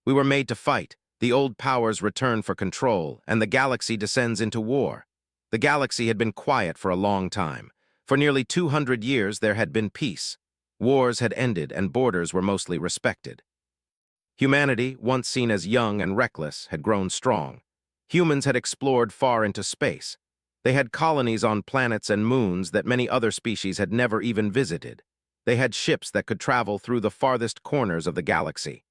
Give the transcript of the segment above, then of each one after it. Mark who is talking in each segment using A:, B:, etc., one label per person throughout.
A: We were made to fight. The old powers return for control, and the galaxy descends into war. The galaxy had been quiet for a long time. For nearly 200 years, there had been peace. Wars had ended, and borders were mostly respected. Humanity, once seen as young and reckless, had grown strong. Humans had explored far into space. They had colonies on planets and moons that many other species had never even visited. They had ships that could travel through the farthest corners of the galaxy.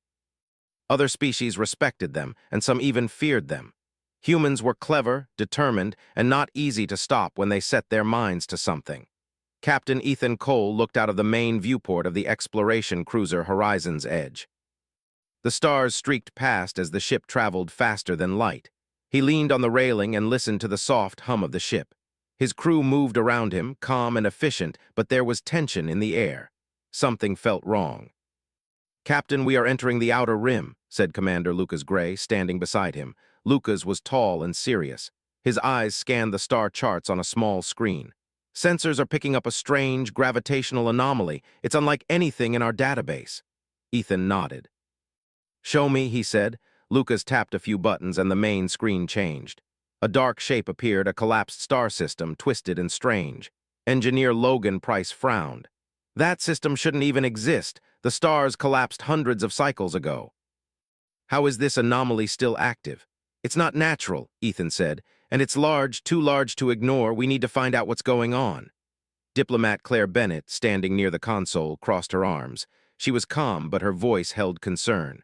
A: Other species respected them, and some even feared them. Humans were clever, determined, and not easy to stop when they set their minds to something. Captain Ethan Cole looked out of the main viewport of the exploration cruiser Horizon's Edge. The stars streaked past as the ship traveled faster than light. He leaned on the railing and listened to the soft hum of the ship. His crew moved around him, calm and efficient, but there was tension in the air. Something felt wrong. "Captain, we are entering the outer rim," said Commander Lucas Gray, standing beside him. Lucas was tall and serious. His eyes scanned the star charts on a small screen. "Sensors are picking up a strange gravitational anomaly. It's unlike anything in our database." Ethan nodded. "Show me," he said. Lucas tapped a few buttons and the main screen changed. A dark shape appeared, a collapsed star system, twisted and strange. Engineer Logan Price frowned. "That system shouldn't even exist. The stars collapsed hundreds of cycles ago." "How is this anomaly still active?" "It's not natural," Ethan said, "and it's large, too large to ignore. We need to find out what's going on." Diplomat Claire Bennett, standing near the console, crossed her arms. She was calm, but her voice held concern.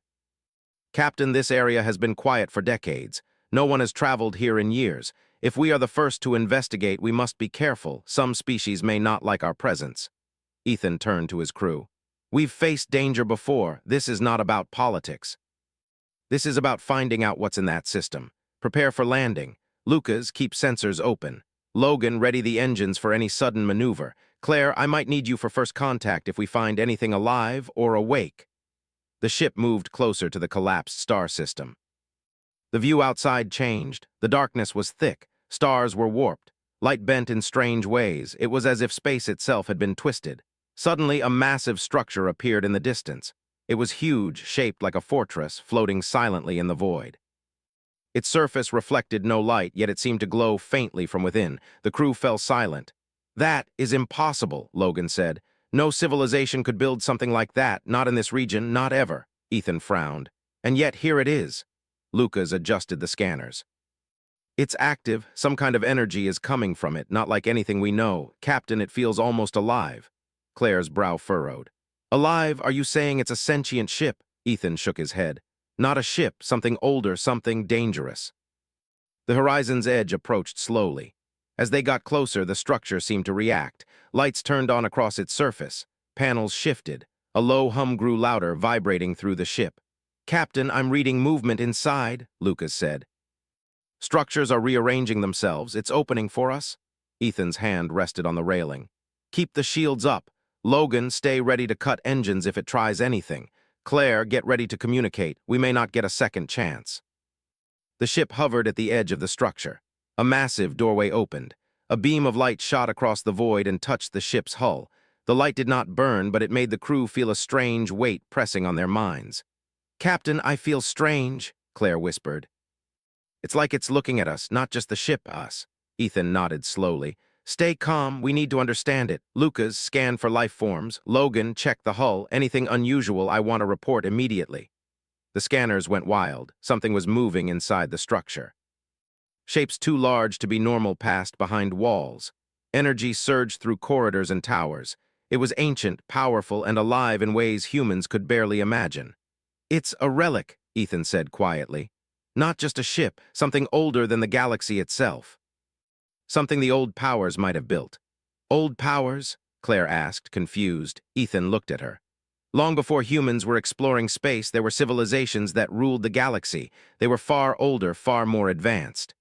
A: "Captain, this area has been quiet for decades. No one has traveled here in years. If we are the first to investigate, we must be careful. Some species may not like our presence." Ethan turned to his crew. "We've faced danger before. This is not about politics. This is about finding out what's in that system. Prepare for landing. Lucas, keep sensors open. Logan, ready the engines for any sudden maneuver. Claire, I might need you for first contact if we find anything alive or awake." The ship moved closer to the collapsed star system. The view outside changed. The darkness was thick. Stars were warped. Light bent in strange ways. It was as if space itself had been twisted. Suddenly, a massive structure appeared in the distance. It was huge, shaped like a fortress, floating silently in the void. Its surface reflected no light, yet it seemed to glow faintly from within. The crew fell silent. "That is impossible," Logan said. "No civilization could build something like that, not in this region, not ever." Ethan frowned. "And yet here it is." Lucas adjusted the scanners. "It's active. Some kind of energy is coming from it, not like anything we know. Captain, it feels almost alive." Claire's brow furrowed. "Alive? Are you saying it's a sentient ship?" Ethan shook his head. "Not a ship, something older, something dangerous." The Horizon's Edge approached slowly. As they got closer, the structure seemed to react. Lights turned on across its surface. Panels shifted. A low hum grew louder, vibrating through the ship. "Captain, I'm reading movement inside," Lucas said. "Structures are rearranging themselves. It's opening for us." Ethan's hand rested on the railing. "Keep the shields up. Logan, stay ready to cut engines if it tries anything. Claire, get ready to communicate. We may not get a second chance." The ship hovered at the edge of the structure. A massive doorway opened. A beam of light shot across the void and touched the ship's hull. The light did not burn, but it made the crew feel a strange weight pressing on their minds. "Captain, I feel strange," Claire whispered. "It's like it's looking at us, not just the ship, us." Ethan nodded slowly. "Stay calm, we need to understand it." Lucas, scan for life forms. Logan, check the hull. Anything unusual, I want to report immediately. The scanners went wild. Something was moving inside the structure. Shapes too large to be normal passed behind walls. Energy surged through corridors and towers. It was ancient, powerful, and alive in ways humans could barely imagine. "It's a relic," Ethan said quietly. "Not just a ship, something older than the galaxy itself. Something the old powers might have built." "Old powers?" Claire asked, confused. Ethan looked at her. "Long before humans were exploring space, there were civilizations that ruled the galaxy. They were far older, far more advanced.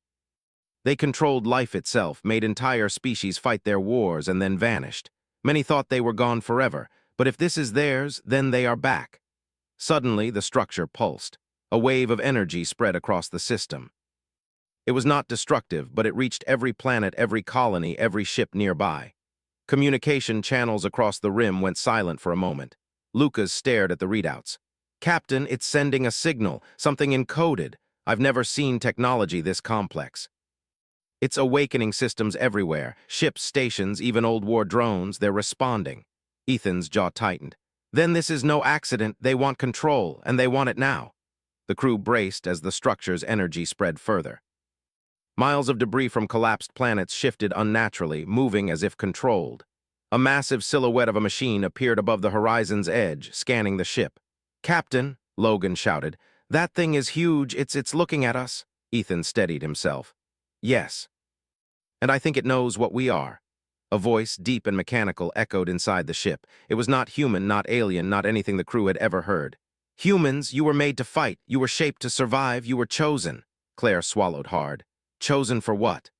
A: They controlled life itself, made entire species fight their wars, and then vanished. Many thought they were gone forever, but if this is theirs, then they are back." Suddenly, the structure pulsed. A wave of energy spread across the system. It was not destructive, but it reached every planet, every colony, every ship nearby. Communication channels across the rim went silent for a moment. Lucas stared at the readouts. "Captain, it's sending a signal, something encoded. I've never seen technology this complex." It's awakening systems everywhere, ships, stations, even old war drones, they're responding. Ethan's jaw tightened. Then this is no accident, they want control, and they want it now. The crew braced as the structure's energy spread further. Miles of debris from collapsed planets shifted unnaturally, moving as if controlled. A massive silhouette of a machine appeared above the horizon's edge, scanning the ship. "Captain," Logan shouted, "that thing is huge, it's looking at us." Ethan steadied himself. "Yes. And I think it knows what we are." A voice, deep and mechanical, echoed inside the ship. It was not human, not alien, not anything the crew had ever heard. "Humans, you were made to fight. You were shaped to survive. You were chosen." Claire swallowed hard. "Chosen for what?"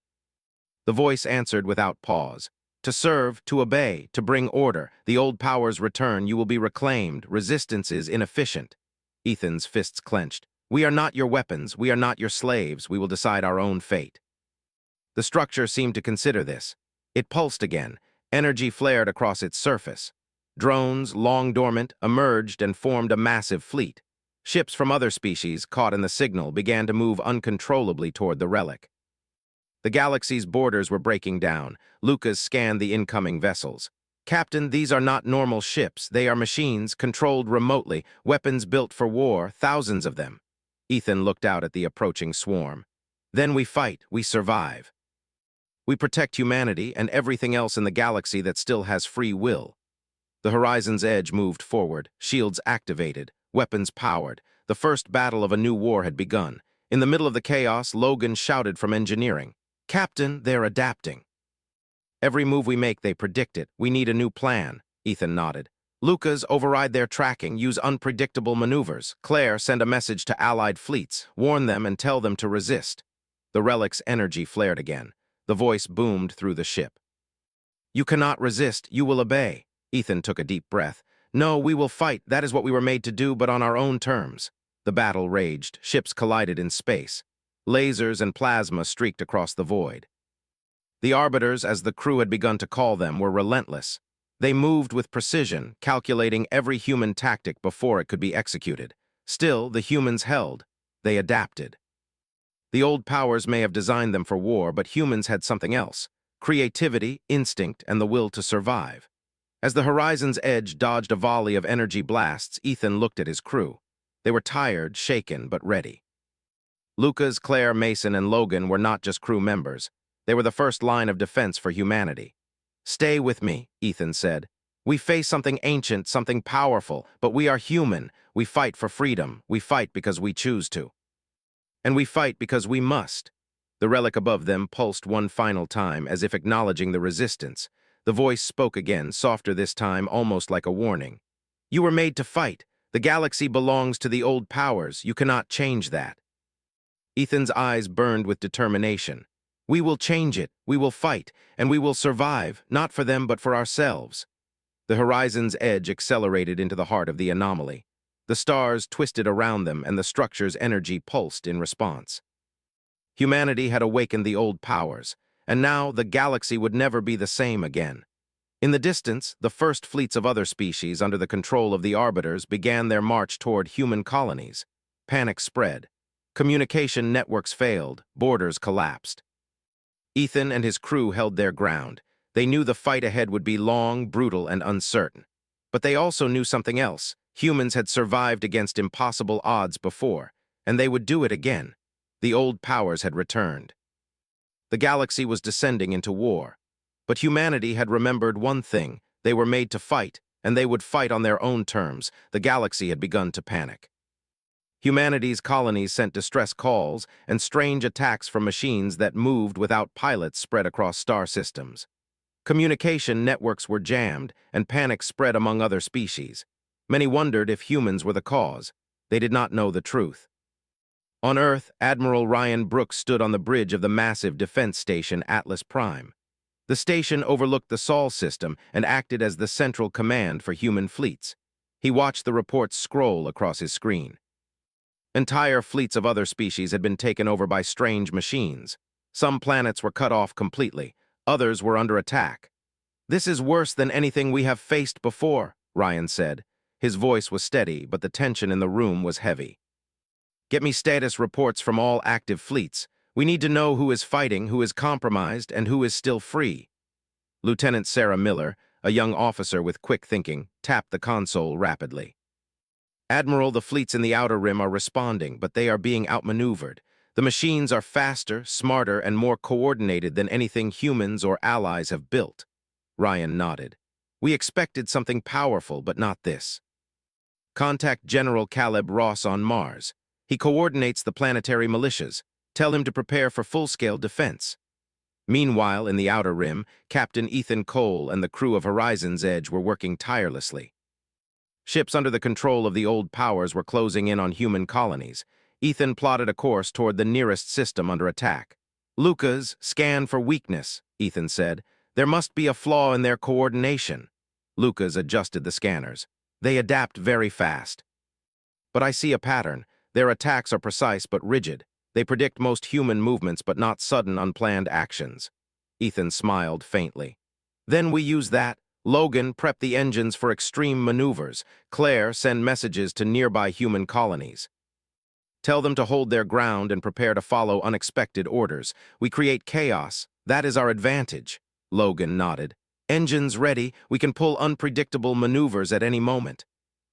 A: The voice answered without pause. "To serve, to obey, to bring order. The old powers return. You will be reclaimed. Resistance is inefficient." Ethan's fists clenched. "We are not your weapons. We are not your slaves. We will decide our own fate." The structure seemed to consider this. It pulsed again. Energy flared across its surface. Drones, long dormant, emerged and formed a massive fleet. Ships from other species, caught in the signal, began to move uncontrollably toward the relic. The galaxy's borders were breaking down. Lucas scanned the incoming vessels. "Captain, these are not normal ships. They are machines, controlled remotely, weapons built for war, thousands of them." Ethan looked out at the approaching swarm. "Then we fight, we survive. We protect humanity and everything else in the galaxy that still has free will." The horizon's edge moved forward, shields activated, weapons powered. The first battle of a new war had begun. In the middle of the chaos, Logan shouted from engineering, "Captain, they're adapting. Every move we make, they predict it. We need a new plan." Ethan nodded. "Lucas, override their tracking, use unpredictable maneuvers. Claire, send a message to allied fleets. Warn them and tell them to resist." The relic's energy flared again. The voice boomed through the ship. "You cannot resist, you will obey." Ethan took a deep breath. "No, we will fight, that is what we were made to do, but on our own terms." The battle raged, ships collided in space. Lasers and plasma streaked across the void. The arbiters, as the crew had begun to call them, were relentless. They moved with precision, calculating every human tactic before it could be executed. Still, the humans held. They adapted. The old powers may have designed them for war, but humans had something else: creativity, instinct, and the will to survive. As the horizon's edge dodged a volley of energy blasts, Ethan looked at his crew. They were tired, shaken, but ready. Lucas, Claire, Mason, and Logan were not just crew members. They were the first line of defense for humanity. "Stay with me," Ethan said. "We face something ancient, something powerful, but we are human. We fight for freedom. We fight because we choose to. And we fight because we must." The relic above them pulsed one final time, as if acknowledging the resistance. The voice spoke again, softer this time, almost like a warning. "You were made to fight. The galaxy belongs to the old powers. You cannot change that." Ethan's eyes burned with determination. "We will change it. We will fight. And we will survive, not for them but for ourselves." The horizon's edge accelerated into the heart of the anomaly. The stars twisted around them, and the structure's energy pulsed in response. Humanity had awakened the old powers, and now the galaxy would never be the same again. In the distance, the first fleets of other species under the control of the arbiters began their march toward human colonies. Panic spread. Communication networks failed. Borders collapsed. Ethan and his crew held their ground. They knew the fight ahead would be long, brutal, and uncertain. But they also knew something else. Humans had survived against impossible odds before, and they would do it again. The old powers had returned. The galaxy was descending into war. But humanity had remembered one thing: they were made to fight, and they would fight on their own terms. The galaxy had begun to panic. Humanity's colonies sent distress calls, and strange attacks from machines that moved without pilots spread across star systems. Communication networks were jammed, and panic spread among other species. Many wondered if humans were the cause. They did not know the truth. On Earth, Admiral Ryan Brooks stood on the bridge of the massive defense station Atlas Prime. The station overlooked the Sol system and acted as the central command for human fleets. He watched the reports scroll across his screen. Entire fleets of other species had been taken over by strange machines. Some planets were cut off completely. Others were under attack. "This is worse than anything we have faced before," Ryan said. His voice was steady, but the tension in the room was heavy. Get me status reports from all active fleets. We need to know who is fighting, who is compromised, and who is still free. Lieutenant Sarah Miller, a young officer with quick thinking, tapped the console rapidly. Admiral, the fleets in the Outer Rim are responding, but they are being outmaneuvered. The machines are faster, smarter, and more coordinated than anything humans or allies have built. Ryan nodded. We expected something powerful, but not this. Contact General Caleb Ross on Mars. He coordinates the planetary militias. Tell him to prepare for full-scale defense. Meanwhile, in the Outer Rim, Captain Ethan Cole and the crew of Horizon's Edge were working tirelessly. Ships under the control of the old powers were closing in on human colonies. Ethan plotted a course toward the nearest system under attack. Lucas, scan for weakness, Ethan said. There must be a flaw in their coordination. Lucas adjusted the scanners. They adapt very fast. But I see a pattern. Their attacks are precise but rigid. They predict most human movements but not sudden, unplanned actions. Ethan smiled faintly. Then we use that. Logan, prep the engines for extreme maneuvers. Claire, send messages to nearby human colonies. Tell them to hold their ground and prepare to follow unexpected orders. We create chaos. That is our advantage. Logan nodded. Engines ready. We can pull unpredictable maneuvers at any moment.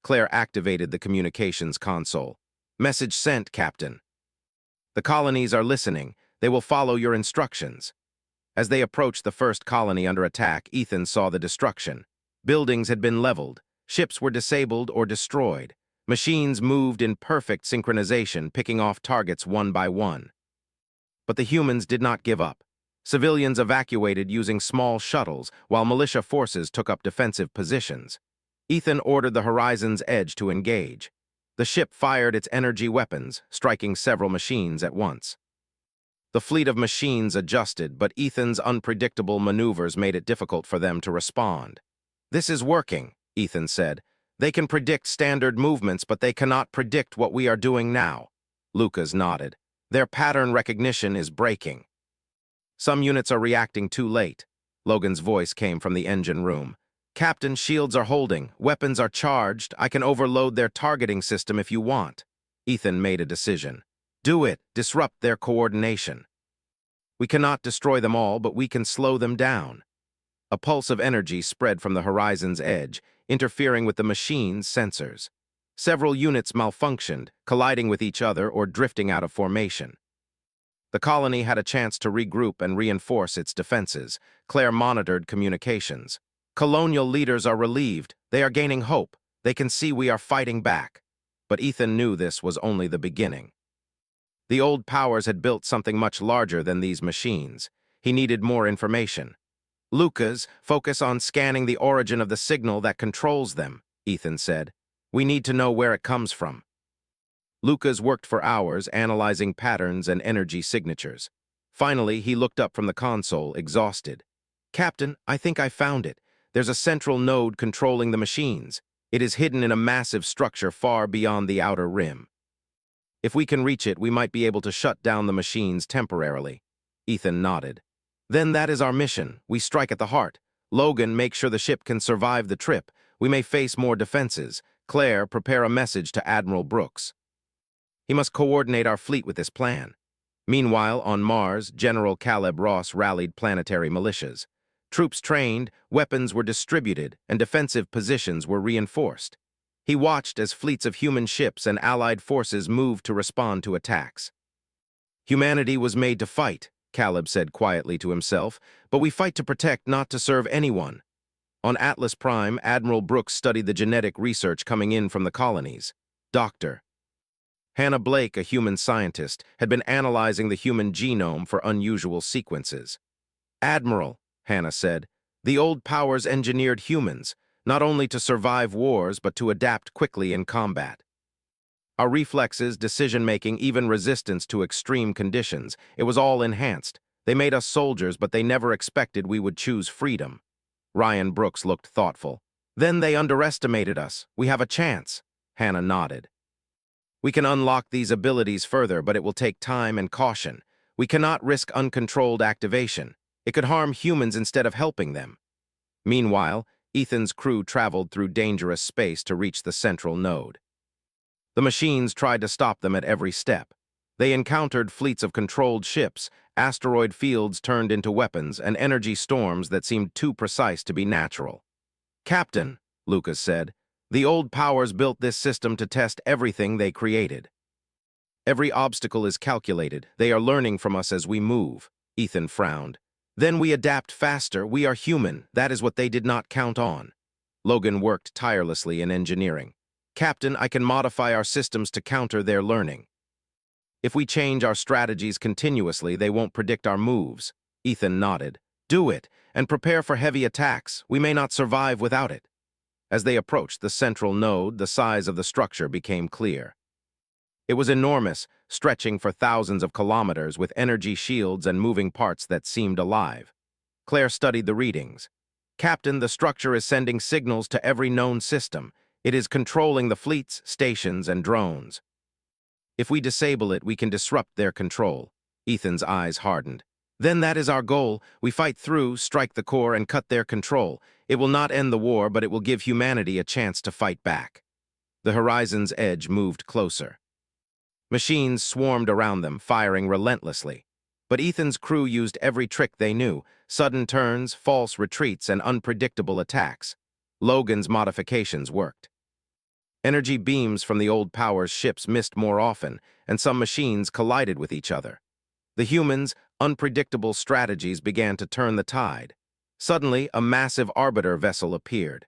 A: Claire activated the communications console. Message sent, Captain. The colonies are listening. They will follow your instructions. As they approached the first colony under attack, Ethan saw the destruction. Buildings had been leveled. Ships were disabled or destroyed. Machines moved in perfect synchronization, picking off targets one by one. But the humans did not give up. Civilians evacuated using small shuttles, while militia forces took up defensive positions. Ethan ordered the Horizon's Edge to engage. The ship fired its energy weapons, striking several machines at once. The fleet of machines adjusted, but Ethan's unpredictable maneuvers made it difficult for them to respond. This is working, Ethan said. They can predict standard movements, but they cannot predict what we are doing now. Lucas nodded. Their pattern recognition is breaking. Some units are reacting too late. Logan's voice came from the engine room. Captain, shields are holding. Weapons are charged. I can overload their targeting system if you want. Ethan made a decision. Do it. Disrupt their coordination. We cannot destroy them all, but we can slow them down. A pulse of energy spread from the Horizon's Edge, interfering with the machine's sensors. Several units malfunctioned, colliding with each other or drifting out of formation. The colony had a chance to regroup and reinforce its defenses. Claire monitored communications. Colonial leaders are relieved. They are gaining hope. They can see we are fighting back. But Ethan knew this was only the beginning. The old powers had built something much larger than these machines. He needed more information. Lucas, focus on scanning the origin of the signal that controls them, Ethan said. We need to know where it comes from. Lucas worked for hours, analyzing patterns and energy signatures. Finally, he looked up from the console, exhausted. Captain, I think I found it. There's a central node controlling the machines. It is hidden in a massive structure far beyond the Outer Rim. If we can reach it, we might be able to shut down the machines temporarily. Ethan nodded. Then that is our mission. We strike at the heart. Logan, make sure the ship can survive the trip. We may face more defenses. Claire, prepare a message to Admiral Brooks. He must coordinate our fleet with this plan. Meanwhile, on Mars, General Caleb Ross rallied planetary militias. Troops trained, weapons were distributed, and defensive positions were reinforced. He watched as fleets of human ships and allied forces moved to respond to attacks. Humanity was made to fight, Caleb said quietly to himself, but we fight to protect, not to serve anyone. On Atlas Prime, Admiral Brooks studied the genetic research coming in from the colonies. Dr. Hannah Blake, a human scientist, had been analyzing the human genome for unusual sequences. Admiral, Hannah said, the old powers engineered humans, not only to survive wars, but to adapt quickly in combat. Our reflexes, decision-making, even resistance to extreme conditions, it was all enhanced. They made us soldiers, but they never expected we would choose freedom. Ryan Brooks looked thoughtful. Then they underestimated us. We have a chance. Hannah nodded. We can unlock these abilities further, but it will take time and caution. We cannot risk uncontrolled activation. It could harm humans instead of helping them. Meanwhile, Ethan's crew traveled through dangerous space to reach the central node. The machines tried to stop them at every step. They encountered fleets of controlled ships, asteroid fields turned into weapons, and energy storms that seemed too precise to be natural. "Captain," Lucas said, "the old powers built this system to test everything they created. Every obstacle is calculated. They are learning from us as we move." Ethan frowned. "Then we adapt faster. We are human. That is what they did not count on." Logan worked tirelessly in engineering. "Captain, I can modify our systems to counter their learning. If we change our strategies continuously, they won't predict our moves." Ethan nodded. "Do it, and prepare for heavy attacks. We may not survive without it." As they approached the central node, the size of the structure became clear. It was enormous, stretching for thousands of kilometers with energy shields and moving parts that seemed alive. Claire studied the readings. "Captain, the structure is sending signals to every known system. It is controlling the fleets, stations, and drones. If we disable it, we can disrupt their control." Ethan's eyes hardened. "Then that is our goal. We fight through, strike the core, and cut their control. It will not end the war, but it will give humanity a chance to fight back." The horizon's edge moved closer. Machines swarmed around them, firing relentlessly. But Ethan's crew used every trick they knew: sudden turns, false retreats, and unpredictable attacks. Logan's modifications worked. Energy beams from the old powers' ships missed more often, and some machines collided with each other. The humans' unpredictable strategies began to turn the tide. Suddenly, a massive arbiter vessel appeared.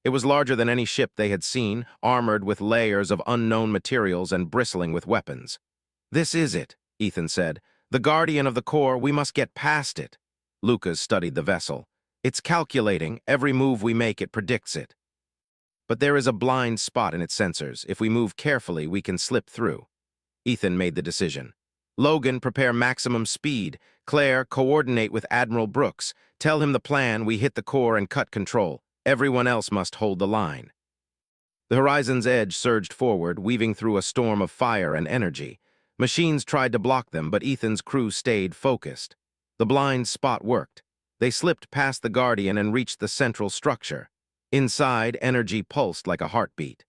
A: It was larger than any ship they had seen, armored with layers of unknown materials and bristling with weapons. "This is it," Ethan said. "The guardian of the core. We must get past it." Lucas studied the vessel. "It's calculating. Every move we make, it predicts it. But there is a blind spot in its sensors. If we move carefully, we can slip through." Ethan made the decision. "Logan, prepare maximum speed. Claire, coordinate with Admiral Brooks. Tell him the plan. We hit the core and cut control. Everyone else must hold the line." The horizon's edge surged forward, weaving through a storm of fire and energy. Machines tried to block them, but Ethan's crew stayed focused. The blind spot worked. They slipped past the Guardian and reached the central structure. Inside, energy pulsed like a heartbeat.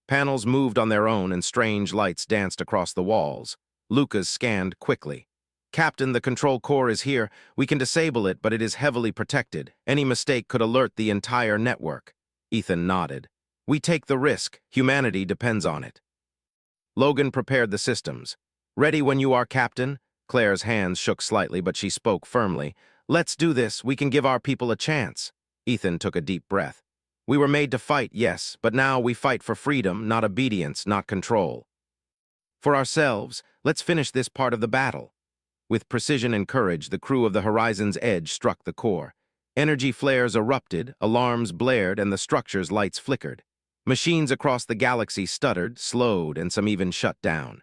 A: Panels moved on their own and strange lights danced across the walls. Lucas scanned quickly. "Captain, the control core is here. We can disable it, but it is heavily protected. Any mistake could alert the entire network." Ethan nodded. "We take the risk. Humanity depends on it." Logan prepared the systems. "Ready when you are, Captain?" Claire's hands shook slightly, but she spoke firmly. "Let's do this. We can give our people a chance." Ethan took a deep breath. "We were made to fight, yes, but now we fight for freedom, not obedience, not control. For ourselves, let's finish this part of the battle." With precision and courage, the crew of the Horizon's Edge struck the core. Energy flares erupted, alarms blared, and the structure's lights flickered. Machines across the galaxy stuttered, slowed, and some even shut down.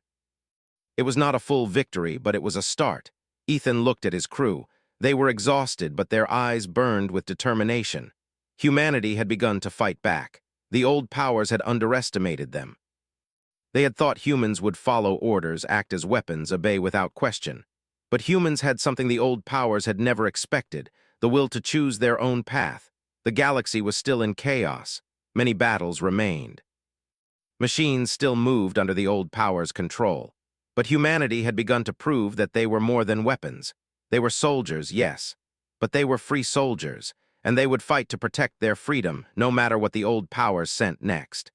A: It was not a full victory, but it was a start. Ethan looked at his crew. They were exhausted, but their eyes burned with determination. Humanity had begun to fight back. The old powers had underestimated them. They had thought humans would follow orders, act as weapons, obey without question. But humans had something the old powers had never expected: the will to choose their own path. The galaxy was still in chaos. Many battles remained. Machines still moved under the old powers' control. But humanity had begun to prove that they were more than weapons. They were soldiers, yes, but they were free soldiers, and they would fight to protect their freedom, no matter what the old powers sent next.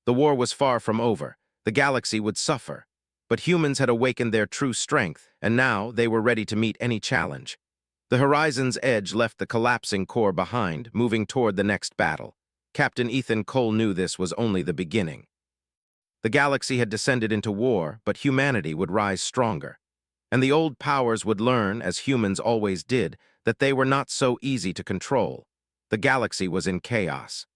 A: The war was far from over. The galaxy would suffer. But humans had awakened their true strength, and now they were ready to meet any challenge. The Horizon's Edge left the collapsing core behind, moving toward the next battle. Captain Ethan Cole knew this was only the beginning. The galaxy had descended into war, but humanity would rise stronger. And the old powers would learn, as humans always did, that they were not so easy to control. The galaxy was in chaos.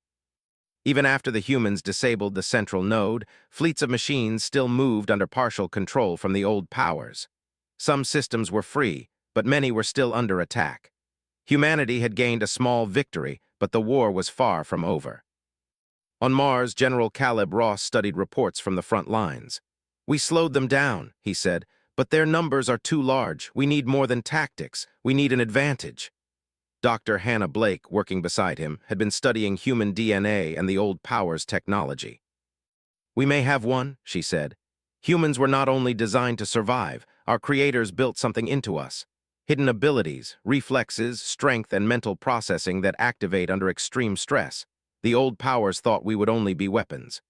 A: Even after the humans disabled the central node, fleets of machines still moved under partial control from the old powers. Some systems were free, but many were still under attack. Humanity had gained a small victory, but the war was far from over. On Mars, General Caleb Ross studied reports from the front lines. "We slowed them down," he said, "but their numbers are too large. We need more than tactics. We need an advantage." Dr. Hannah Blake, working beside him, had been studying human DNA and the old powers technology. "We may have one," she said. "Humans were not only designed to survive, our creators built something into us. Hidden abilities, reflexes, strength, and mental processing that activate under extreme stress. The old powers thought we would only be weapons.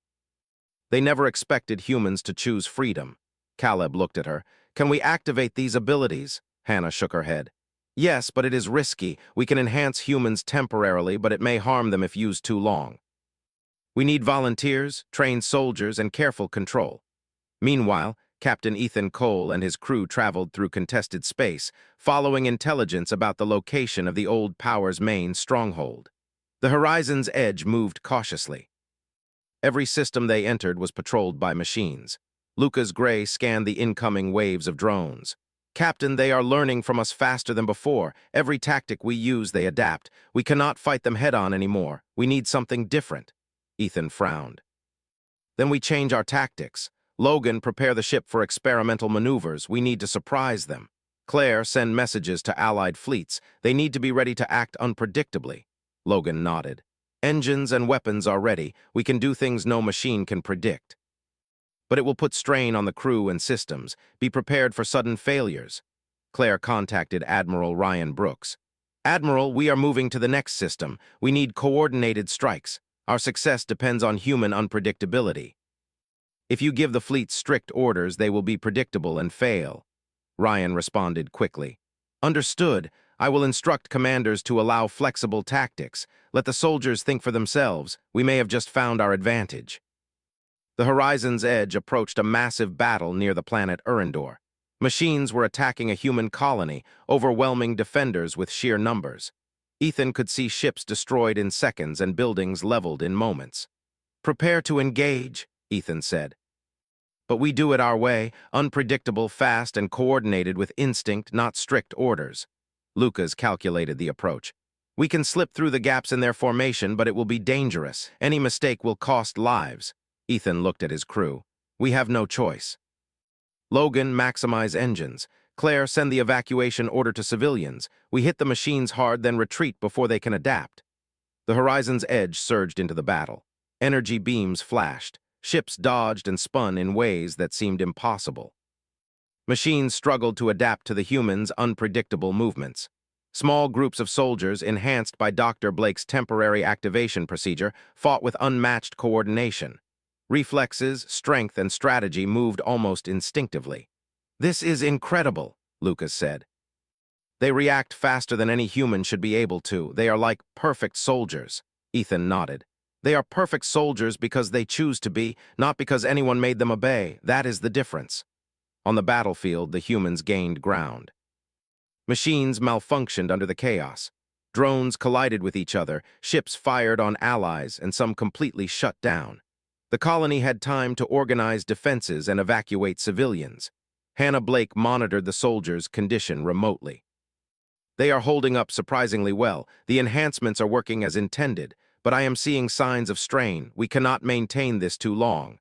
A: They never expected humans to choose freedom." Caleb looked at her. "Can we activate these abilities?" Hannah shook her head. "Yes, but it is risky. We can enhance humans temporarily, but it may harm them if used too long. We need volunteers, trained soldiers, and careful control." Meanwhile, Captain Ethan Cole and his crew traveled through contested space, following intelligence about the location of the old power's main stronghold. The horizon's edge moved cautiously. Every system they entered was patrolled by machines. Lucas Gray scanned the incoming waves of drones. "Captain, they are learning from us faster than before. Every tactic we use, they adapt. We cannot fight them head-on anymore. We need something different." Ethan frowned. "Then we change our tactics. Logan, prepare the ship for experimental maneuvers. We need to surprise them. Claire, send messages to Allied fleets. They need to be ready to act unpredictably." Logan nodded. "Engines and weapons are ready. We can do things no machine can predict. But it will put strain on the crew and systems. Be prepared for sudden failures." Claire contacted Admiral Ryan Brooks. "Admiral, we are moving to the next system. We need coordinated strikes. Our success depends on human unpredictability. If you give the fleet strict orders, they will be predictable and fail." Ryan responded quickly. "Understood. I will instruct commanders to allow flexible tactics. Let the soldiers think for themselves. We may have just found our advantage." The horizon's edge approached a massive battle near the planet Urindor. Machines were attacking a human colony, overwhelming defenders with sheer numbers. Ethan could see ships destroyed in seconds and buildings leveled in moments. "Prepare to engage," Ethan said. "But we do it our way, unpredictable, fast, and coordinated with instinct, not strict orders." Lucas calculated the approach. "We can slip through the gaps in their formation, but it will be dangerous. Any mistake will cost lives." Ethan looked at his crew. "We have no choice." "Logan, maximize engines. Claire, send the evacuation order to civilians. We hit the machines hard, then retreat before they can adapt." The horizon's edge surged into the battle. Energy beams flashed. Ships dodged and spun in ways that seemed impossible. Machines struggled to adapt to the humans' unpredictable movements. Small groups of soldiers, enhanced by Dr. Blake's temporary activation procedure, fought with unmatched coordination. Reflexes, strength, and strategy moved almost instinctively. "This is incredible," Lucas said. "They react faster than any human should be able to. They are like perfect soldiers." Ethan nodded. "They are perfect soldiers because they choose to be, not because anyone made them obey. That is the difference." On the battlefield, the humans gained ground. Machines malfunctioned under the chaos. Drones collided with each other, ships fired on allies, and some completely shut down. The colony had time to organize defenses and evacuate civilians. Hannah Blake monitored the soldiers' condition remotely. "They are holding up surprisingly well. The enhancements are working as intended, but I am seeing signs of strain. We cannot maintain this too long."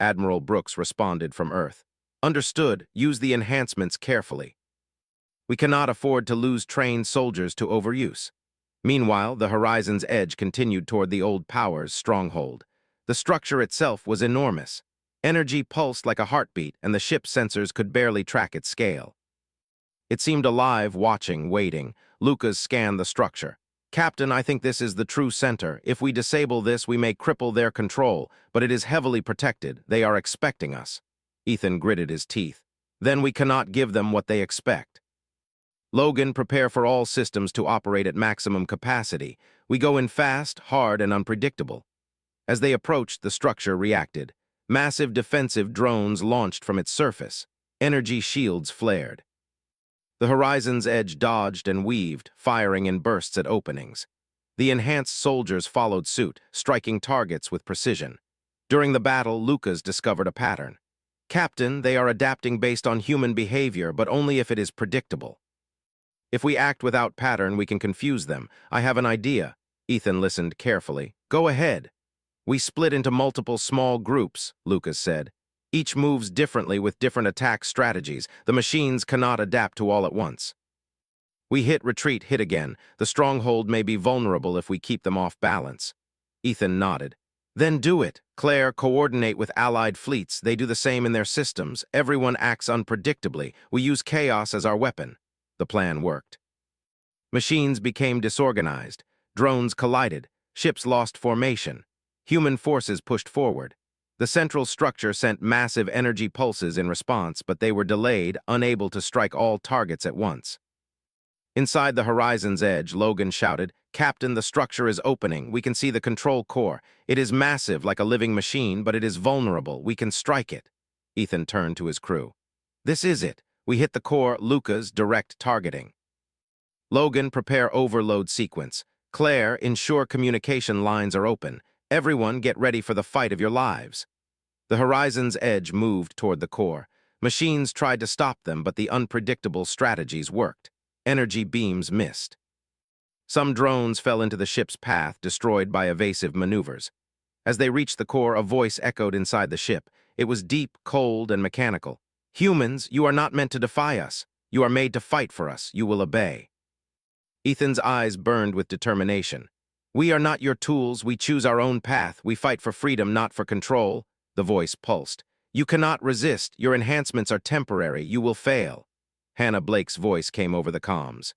A: Admiral Brooks responded from Earth. "Understood. Use the enhancements carefully. We cannot afford to lose trained soldiers to overuse." Meanwhile, the horizon's edge continued toward the old power's stronghold. The structure itself was enormous. Energy pulsed like a heartbeat, and the ship's sensors could barely track its scale. It seemed alive, watching, waiting. Lucas scanned the structure. "Captain, I think this is the true center. If we disable this, we may cripple their control, but it is heavily protected. They are expecting us." Ethan gritted his teeth. "Then we cannot give them what they expect." "Logan, prepare for all systems to operate at maximum capacity. We go in fast, hard, and unpredictable." As they approached, the structure reacted. Massive defensive drones launched from its surface. Energy shields flared. The horizon's edge dodged and weaved, firing in bursts at openings. The enhanced soldiers followed suit, striking targets with precision. During the battle, Lucas discovered a pattern. "Captain, they are adapting based on human behavior, but only if it is predictable. If we act without pattern, we can confuse them. I have an idea." Ethan listened carefully. "Go ahead." "We split into multiple small groups," Lucas said. "Each moves differently with different attack strategies. The machines cannot adapt to all at once. We hit, retreat, hit again. The stronghold may be vulnerable if we keep them off balance. Ethan nodded. Then do it. Claire, coordinate with allied fleets. They do the same in their systems. Everyone acts unpredictably. We use chaos as our weapon. The plan worked. Machines became disorganized. Drones collided. Ships lost formation. Human forces pushed forward. The central structure sent massive energy pulses in response, but they were delayed, unable to strike all targets at once. Inside the horizon's edge, Logan shouted, "Captain, the structure is opening. We can see the control core. It is massive, like a living machine, but it is vulnerable. We can strike it." Ethan turned to his crew. "This is it. We hit the core, Luca's direct targeting." Logan, prepare overload sequence. Claire, ensure communication lines are open. Everyone get ready for the fight of your lives. The horizon's edge moved toward the core. Machines tried to stop them, but the unpredictable strategies worked. Energy beams missed. Some drones fell into the ship's path, destroyed by evasive maneuvers. As they reached the core, a voice echoed inside the ship. It was deep, cold, and mechanical. "Humans, you are not meant to defy us. You are made to fight for us. You will obey." Ethan's eyes burned with determination. "We are not your tools. We choose our own path. We fight for freedom, not for control." The voice pulsed. "You cannot resist. Your enhancements are temporary. You will fail." Hannah Blake's voice came over the comms.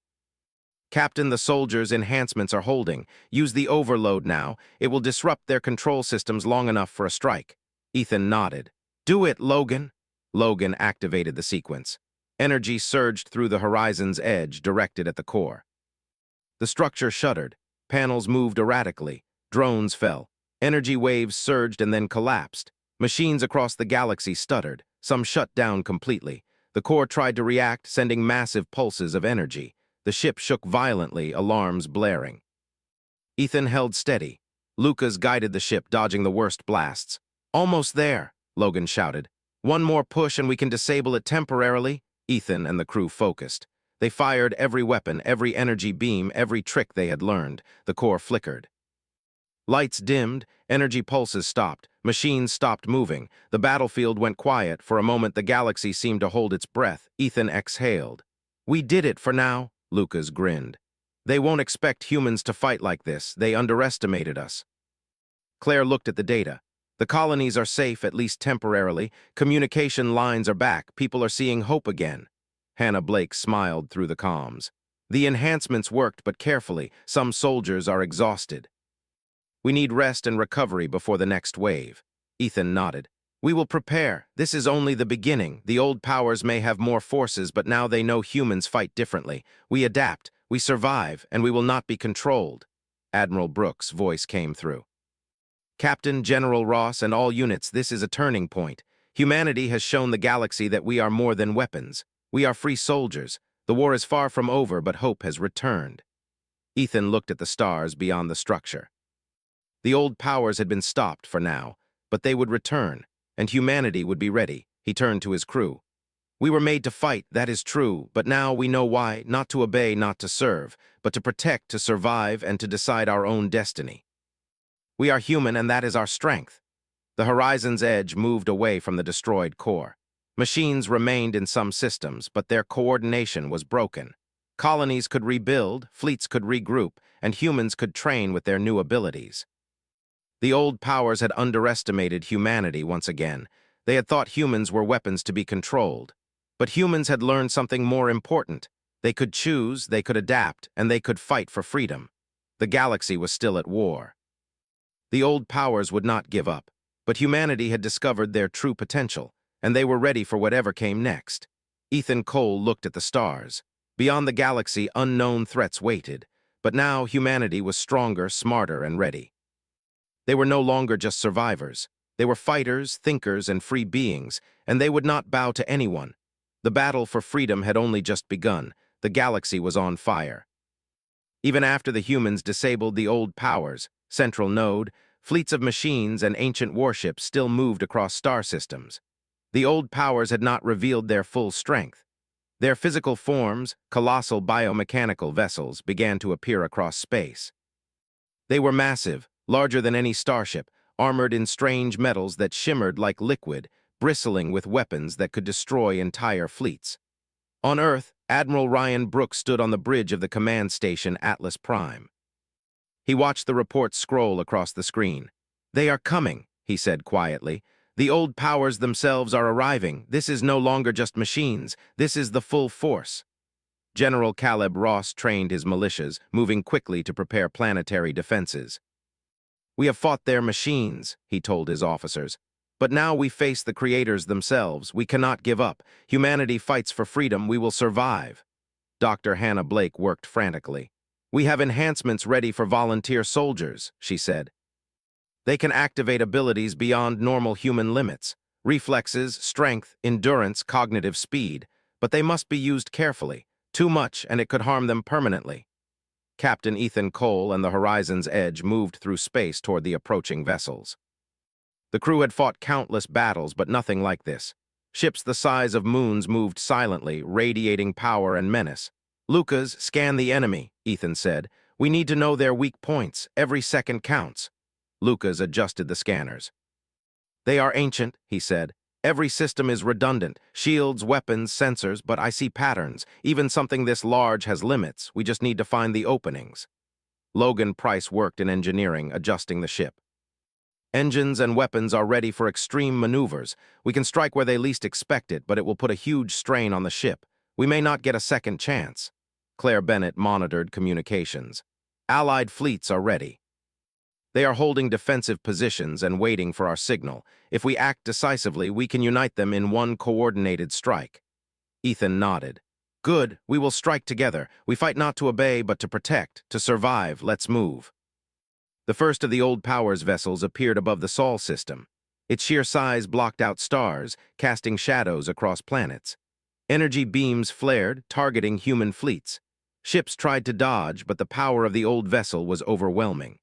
A: "Captain, the soldiers' enhancements are holding. Use the overload now. It will disrupt their control systems long enough for a strike." Ethan nodded. "Do it, Logan." Logan activated the sequence. Energy surged through the horizon's edge, directed at the core. The structure shuddered. Panels moved erratically. Drones fell. Energy waves surged and then collapsed. Machines across the galaxy stuttered. Some shut down completely. The core tried to react, sending massive pulses of energy. The ship shook violently, alarms blaring. Ethan held steady. Lucas guided the ship, dodging the worst blasts. "Almost there," Logan shouted. "One more push and we can disable it temporarily." Ethan and the crew focused. They fired every weapon, every energy beam, every trick they had learned. The core flickered. Lights dimmed, energy pulses stopped, machines stopped moving. The battlefield went quiet. For a moment, the galaxy seemed to hold its breath. Ethan exhaled. "We did it for now," Lucas grinned. "They won't expect humans to fight like this. They underestimated us." Claire looked at the data. "The colonies are safe, at least temporarily. Communication lines are back. People are seeing hope again." Hannah Blake smiled through the comms. "The enhancements worked, but carefully. Some soldiers are exhausted. We need rest and recovery before the next wave." Ethan nodded. "We will prepare. This is only the beginning. The old powers may have more forces, but now they know humans fight differently. We adapt, we survive, and we will not be controlled." Admiral Brooks' voice came through. "Captain, General Ross, and all units, this is a turning point. Humanity has shown the galaxy that we are more than weapons. We are free soldiers. The war is far from over, but hope has returned." Ethan looked at the stars beyond the structure. The old powers had been stopped for now, but they would return, and humanity would be ready. He turned to his crew. "We were made to fight, that is true, but now we know why, not to obey, not to serve, but to protect, to survive, and to decide our own destiny. We are human, and that is our strength." The horizon's edge moved away from the destroyed core. Machines remained in some systems, but their coordination was broken. Colonies could rebuild, fleets could regroup, and humans could train with their new abilities. The old powers had underestimated humanity once again. They had thought humans were weapons to be controlled. But humans had learned something more important. They could choose, they could adapt, and they could fight for freedom. The galaxy was still at war. The old powers would not give up, but humanity had discovered their true potential, and they were ready for whatever came next. Ethan Cole looked at the stars. Beyond the galaxy, unknown threats waited, but now humanity was stronger, smarter, and ready. They were no longer just survivors. They were fighters, thinkers, and free beings, and they would not bow to anyone. The battle for freedom had only just begun. The galaxy was on fire. Even after the humans disabled the old powers, Central Node, fleets of machines and ancient warships still moved across star systems. The old powers had not revealed their full strength. Their physical forms, colossal biomechanical vessels, began to appear across space. They were massive, larger than any starship, armored in strange metals that shimmered like liquid, bristling with weapons that could destroy entire fleets. On Earth, Admiral Ryan Brooks stood on the bridge of the command station Atlas Prime. He watched the reports scroll across the screen. "They are coming," he said quietly. "The old powers themselves are arriving. This is no longer just machines. This is the full force." General Caleb Ross trained his militias, moving quickly to prepare planetary defenses. "We have fought their machines," he told his officers. "But now we face the creators themselves. We cannot give up. Humanity fights for freedom. We will survive." Dr. Hannah Blake worked frantically. "We have enhancements ready for volunteer soldiers," she said. "They can activate abilities beyond normal human limits, reflexes, strength, endurance, cognitive speed, but they must be used carefully. Too much, and it could harm them permanently." Captain Ethan Cole and the Horizon's Edge moved through space toward the approaching vessels. The crew had fought countless battles, but nothing like this. Ships the size of moons moved silently, radiating power and menace. "Lucas, scan the enemy," Ethan said. "We need to know their weak points. Every second counts." Lucas adjusted the scanners. "They are ancient," he said. "Every system is redundant. Shields, weapons, sensors, but I see patterns. Even something this large has limits. We just need to find the openings." Logan Price worked in engineering, adjusting the ship. "Engines and weapons are ready for extreme maneuvers. We can strike where they least expect it, but it will put a huge strain on the ship. We may not get a second chance." Claire Bennett monitored communications. "Allied fleets are ready. They are holding defensive positions and waiting for our signal. If we act decisively, we can unite them in one coordinated strike." Ethan nodded. "Good, we will strike together. We fight not to obey, but to protect, to survive. Let's move." The first of the old powers vessels appeared above the Sol system. Its sheer size blocked out stars, casting shadows across planets. Energy beams flared, targeting human fleets. Ships tried to dodge, but the power of the old vessel was overwhelming.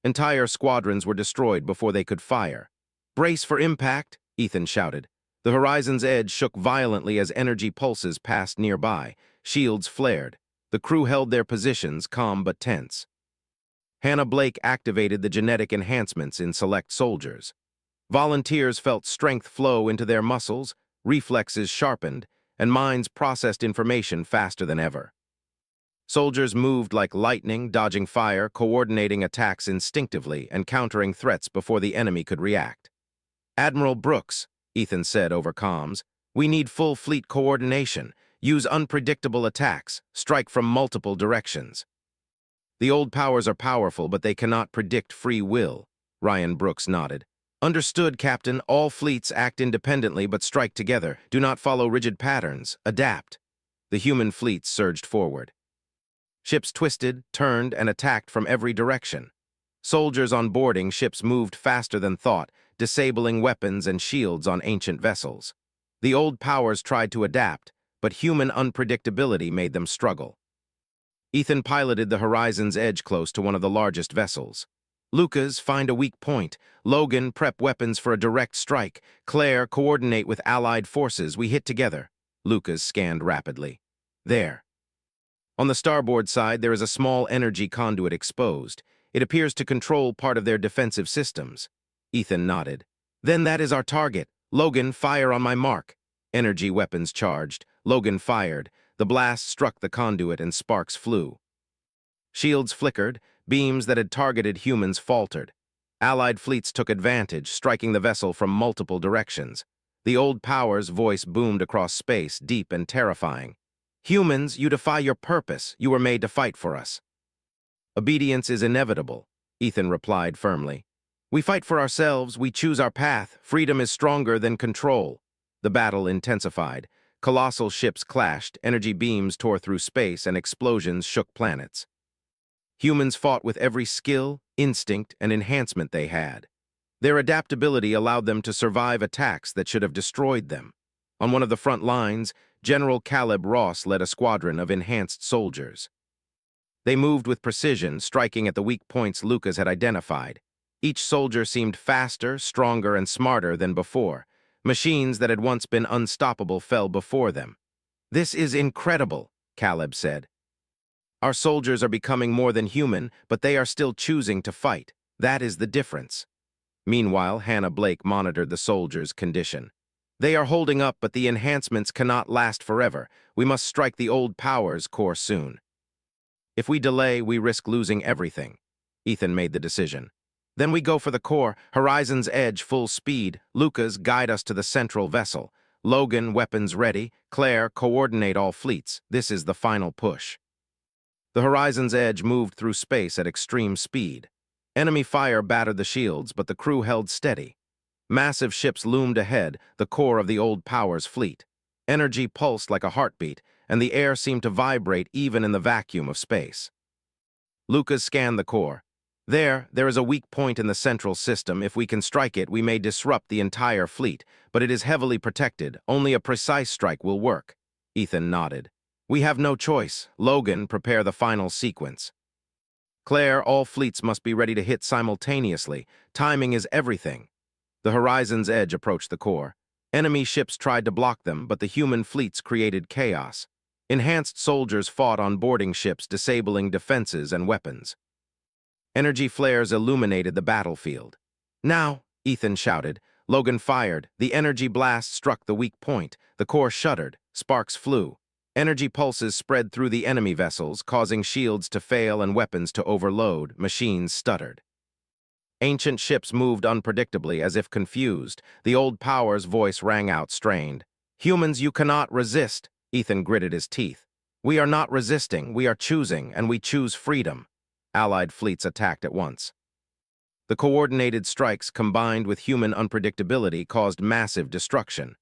A: Entire squadrons were destroyed before they could fire. "Brace for impact," Ethan shouted. The Horizon's Edge shook violently as energy pulses passed nearby. Shields flared. The crew held their positions, calm but tense. Hannah Blake activated the genetic enhancements in select soldiers. Volunteers felt strength flow into their muscles, reflexes sharpened, and minds processed information faster than ever. Soldiers moved like lightning, dodging fire, coordinating attacks instinctively, and countering threats before the enemy could react. "Admiral Brooks," Ethan said over comms, "we need full fleet coordination. Use unpredictable attacks. Strike from multiple directions." "The old powers are powerful, but they cannot predict free will," Ryan Brooks nodded. "Understood, Captain. All fleets act independently but strike together. Do not follow rigid patterns. Adapt." The human fleets surged forward. Ships twisted, turned, and attacked from every direction. Soldiers on boarding ships moved faster than thought, disabling weapons and shields on ancient vessels. The old powers tried to adapt, but human unpredictability made them struggle. Ethan piloted the Horizon's Edge close to one of the largest vessels. "Lucas, find a weak point. Logan, prep weapons for a direct strike. Claire, coordinate with allied forces. We hit together." Lucas scanned rapidly. "There." On the starboard side, there is a small energy conduit exposed. It appears to control part of their defensive systems. Ethan nodded. "Then that is our target. Logan, fire on my mark." Energy weapons charged. Logan fired. The blast struck the conduit and sparks flew. Shields flickered. Beams that had targeted humans faltered. Allied fleets took advantage, striking the vessel from multiple directions. The old power's voice boomed across space, deep and terrifying. "Humans, you defy your purpose. You were made to fight for us." "Obedience is inevitable," Ethan replied firmly. "We fight for ourselves. We choose our path. Freedom is stronger than control." The battle intensified. Colossal ships clashed, energy beams tore through space, and explosions shook planets. Humans fought with every skill, instinct, and enhancement they had. Their adaptability allowed them to survive attacks that should have destroyed them. On one of the front lines, General Caleb Ross led a squadron of enhanced soldiers. They moved with precision, striking at the weak points Lucas had identified. Each soldier seemed faster, stronger, and smarter than before. Machines that had once been unstoppable fell before them. "This is incredible," Caleb said. "Our soldiers are becoming more than human, but they are still choosing to fight. That is the difference." Meanwhile, Hannah Blake monitored the soldiers' condition. They are holding up, but the enhancements cannot last forever. We must strike the old powers core soon. If we delay, we risk losing everything. Ethan made the decision. Then we go for the core, Horizon's Edge full speed, Lucas guide us to the central vessel. Logan, weapons ready, Claire, coordinate all fleets. This is the final push. The Horizon's Edge moved through space at extreme speed. Enemy fire battered the shields, but the crew held steady. Massive ships loomed ahead, the core of the old Powers fleet. Energy pulsed like a heartbeat, and the air seemed to vibrate even in the vacuum of space. Lucas scanned the core. There is a weak point in the central system. If we can strike it, we may disrupt the entire fleet, but it is heavily protected. Only a precise strike will work. Ethan nodded. We have no choice. Logan, prepare the final sequence. Claire, all fleets must be ready to hit simultaneously. Timing is everything. The Horizon's Edge approached the core. Enemy ships tried to block them, but the human fleets created chaos. Enhanced soldiers fought on boarding ships, disabling defenses and weapons. Energy flares illuminated the battlefield. Now, Ethan shouted. Logan fired. The energy blast struck the weak point. The core shuddered. Sparks flew. Energy pulses spread through the enemy vessels, causing shields to fail and weapons to overload. Machines stuttered. Ancient ships moved unpredictably, as if confused. The old Power's voice rang out, strained. Humans, you cannot resist. Ethan gritted his teeth. We are not resisting, we are choosing, and we choose freedom. Allied fleets attacked at once. The coordinated strikes, combined with human unpredictability, caused massive destruction.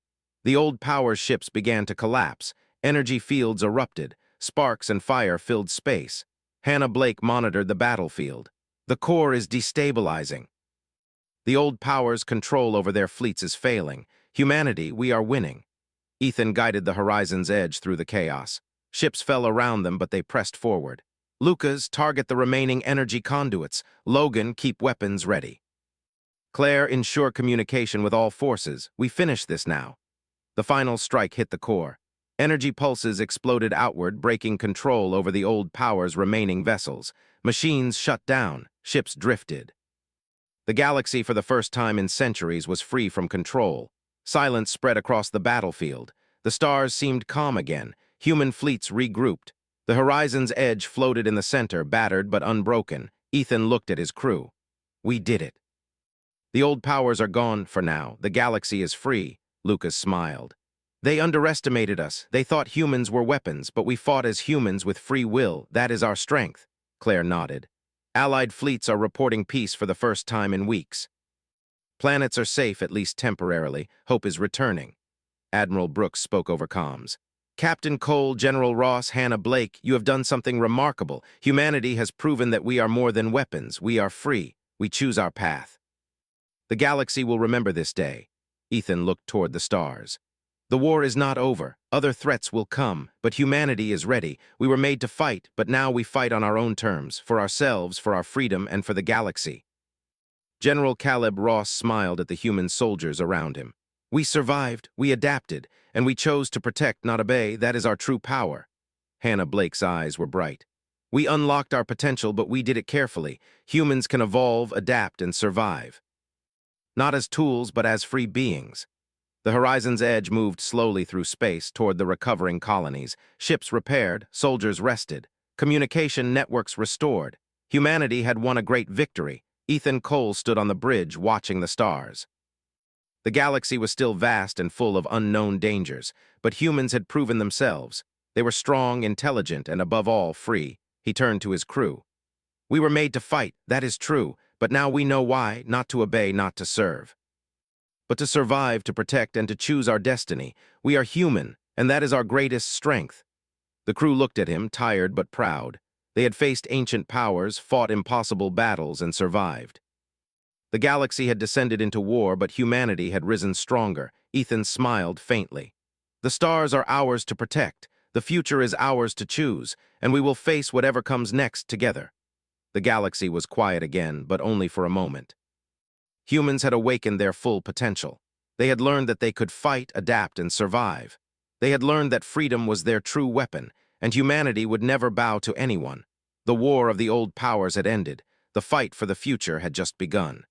A: The old Power's ships began to collapse. Energy fields erupted. Sparks and fire filled space. Hannah Blake monitored the battlefield. The core is destabilizing. The old Power's control over their fleets is failing. Humanity, we are winning. Ethan guided the Horizon's Edge through the chaos. Ships fell around them, but they pressed forward. Lucas, target the remaining energy conduits. Logan, keep weapons ready. Claire, ensure communication with all forces. We finish this now. The final strike hit the core. Energy pulses exploded outward, breaking control over the old Power's remaining vessels. Machines shut down. Ships drifted. The galaxy, for the first time in centuries, was free from control. Silence spread across the battlefield. The stars seemed calm again. Human fleets regrouped. The Horizon's Edge floated in the center, battered but unbroken. Ethan looked at his crew. We did it. The old Powers are gone for now. The galaxy is free. Lucas smiled. They underestimated us. They thought humans were weapons, but we fought as humans with free will. That is our strength. Claire nodded. Allied fleets are reporting peace for the first time in weeks. Planets are safe, at least temporarily. Hope is returning. Admiral Brooks spoke over comms. Captain Cole, General Ross, Hannah Blake, you have done something remarkable. Humanity has proven that we are more than weapons. We are free. We choose our path. The galaxy will remember this day. Ethan looked toward the stars. The war is not over. Other threats will come, but humanity is ready. We were made to fight, but now we fight on our own terms, for ourselves, for our freedom, and for the galaxy. General Caleb Ross smiled at the human soldiers around him. We survived, we adapted, and we chose to protect, not obey. That is our true power. Hannah Blake's eyes were bright. We unlocked our potential, but we did it carefully. Humans can evolve, adapt, and survive. Not as tools, but as free beings. The Horizon's Edge moved slowly through space toward the recovering colonies. Ships repaired, soldiers rested, communication networks restored. Humanity had won a great victory. Ethan Cole stood on the bridge watching the stars. The galaxy was still vast and full of unknown dangers, but humans had proven themselves. They were strong, intelligent, and above all, free. He turned to his crew. We were made to fight, that is true, but now we know why, not to obey, not to serve. But to survive, to protect, and to choose our destiny. We are human, and that is our greatest strength. The crew looked at him, tired but proud. They had faced ancient powers, fought impossible battles, and survived. The galaxy had descended into war, but humanity had risen stronger. Ethan smiled faintly. The stars are ours to protect. The future is ours to choose, and we will face whatever comes next together. The galaxy was quiet again, but only for a moment. Humans had awakened their full potential. They had learned that they could fight, adapt, and survive. They had learned that freedom was their true weapon, and humanity would never bow to anyone. The war of the old powers had ended. The fight for the future had just begun.